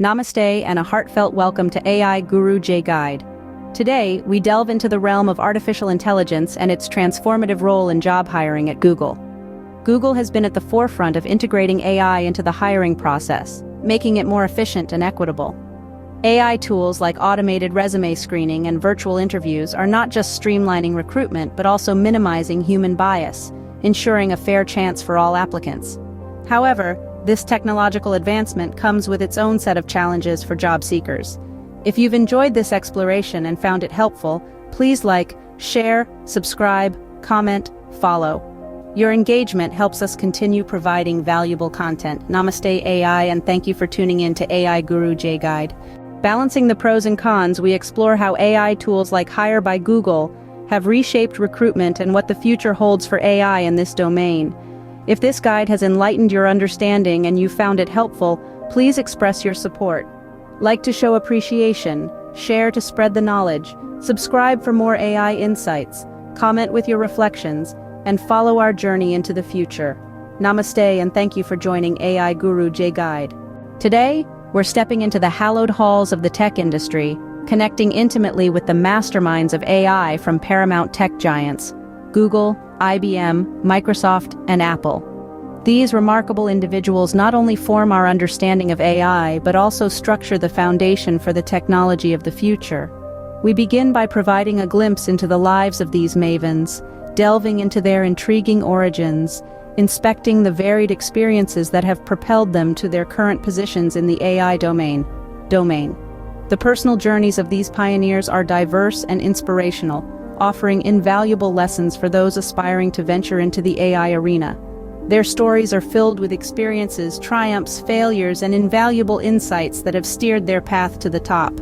Namaste and a heartfelt welcome to AI Guru J Guide. Today, we delve into the realm of artificial intelligence and its transformative role in job hiring at Google. Google has been at the forefront of integrating AI into the hiring process, making it more efficient and equitable. AI tools like automated resume screening and virtual interviews are not just streamlining recruitment but also minimizing human bias, ensuring a fair chance for all applicants. However, this technological advancement comes with its own set of challenges for job seekers. If you've enjoyed this exploration and found it helpful, please like, share, subscribe, comment, follow. Your engagement helps us continue providing valuable content. Namaste AI, and thank you for tuning in to AI Guru J Guide. Balancing the pros and cons, we explore how AI tools like Hire by Google have reshaped recruitment and what the future holds for AI in this domain. If this guide has enlightened your understanding and you found it helpful, please express your support. Like to show appreciation, share to spread the knowledge, subscribe for more AI insights, comment with your reflections, and follow our journey into the future. Namaste and thank you for joining AI Guru J Guide. Today, we're stepping into the hallowed halls of the tech industry, connecting intimately with the masterminds of AI from paramount tech giants, Google, IBM, Microsoft, and Apple. These remarkable individuals not only form our understanding of AI, but also structure the foundation for the technology of the future. We begin by providing a glimpse into the lives of these mavens, delving into their intriguing origins, inspecting the varied experiences that have propelled them to their current positions in the AI domain. The personal journeys of these pioneers are diverse and inspirational, offering invaluable lessons for those aspiring to venture into the AI arena. Their stories are filled with experiences, triumphs, failures, and invaluable insights that have steered their path to the top.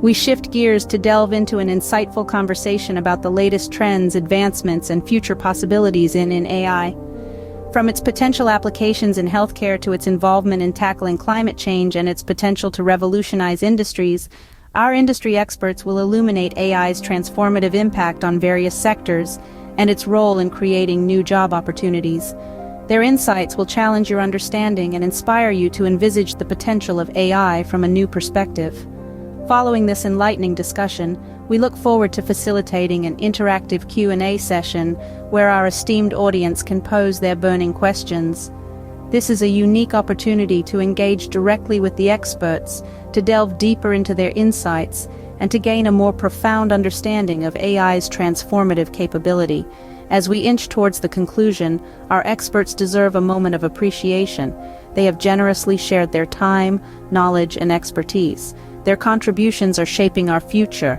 We shift gears to delve into an insightful conversation about the latest trends, advancements, and future possibilities in AI. From its potential applications in healthcare to its involvement in tackling climate change and its potential to revolutionize industries, our industry experts will illuminate AI's transformative impact on various sectors and its role in creating new job opportunities. Their insights will challenge your understanding and inspire you to envisage the potential of AI from a new perspective. Following this enlightening discussion, we look forward to facilitating an interactive Q&A session where our esteemed audience can pose their burning questions. This is a unique opportunity to engage directly with the experts, to delve deeper into their insights, and to gain a more profound understanding of AI's transformative capability. As we inch towards the conclusion, our experts deserve a moment of appreciation. They have generously shared their time, knowledge, and expertise. Their contributions are shaping our future,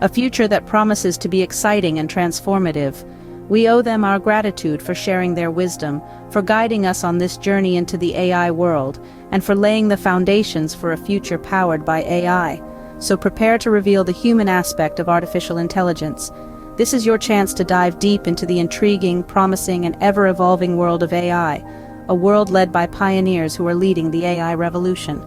a future that promises to be exciting and transformative. We owe them our gratitude for sharing their wisdom, for guiding us on this journey into the AI world, and for laying the foundations for a future powered by AI. So prepare to reveal the human aspect of artificial intelligence. This is your chance to dive deep into the intriguing, promising, and ever-evolving world of AI, a world led by pioneers who are leading the AI revolution.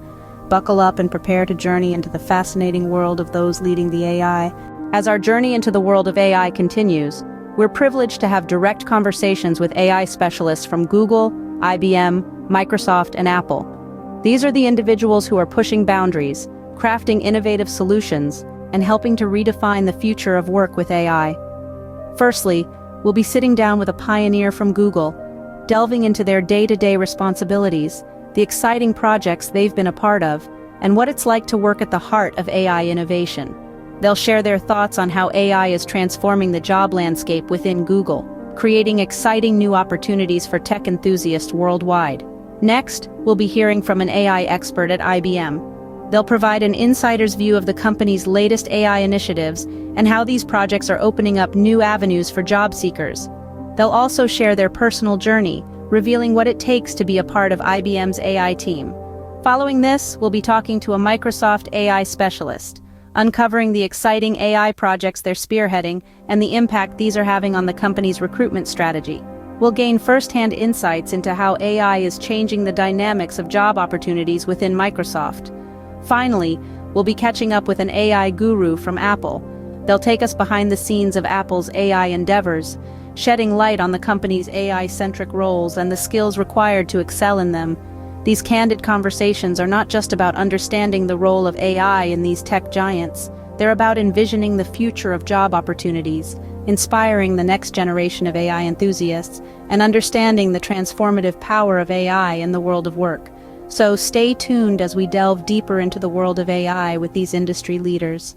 Buckle up and prepare to journey into the fascinating world of those leading the AI. As our journey into the world of AI continues, we're privileged to have direct conversations with AI specialists from Google, IBM, Microsoft, and Apple. These are the individuals who are pushing boundaries, crafting innovative solutions, and helping to redefine the future of work with AI. Firstly, we'll be sitting down with a pioneer from Google, delving into their day-to-day responsibilities, the exciting projects they've been a part of, and what it's like to work at the heart of AI innovation. They'll share their thoughts on how AI is transforming the job landscape within Google, creating exciting new opportunities for tech enthusiasts worldwide. Next, we'll be hearing from an AI expert at IBM. They'll provide an insider's view of the company's latest AI initiatives and how these projects are opening up new avenues for job seekers. They'll also share their personal journey, revealing what it takes to be a part of IBM's AI team. Following this, we'll be talking to a Microsoft AI specialist, uncovering the exciting AI projects they're spearheading and the impact these are having on the company's recruitment strategy. We'll gain first-hand insights into how AI is changing the dynamics of job opportunities within Microsoft. Finally, we'll be catching up with an AI guru from Apple. They'll take us behind the scenes of Apple's AI endeavors, shedding light on the company's AI-centric roles and the skills required to excel in them. These candid conversations are not just about understanding the role of AI in these tech giants, they're about envisioning the future of job opportunities, inspiring the next generation of AI enthusiasts, and understanding the transformative power of AI in the world of work. So stay tuned as we delve deeper into the world of AI with these industry leaders.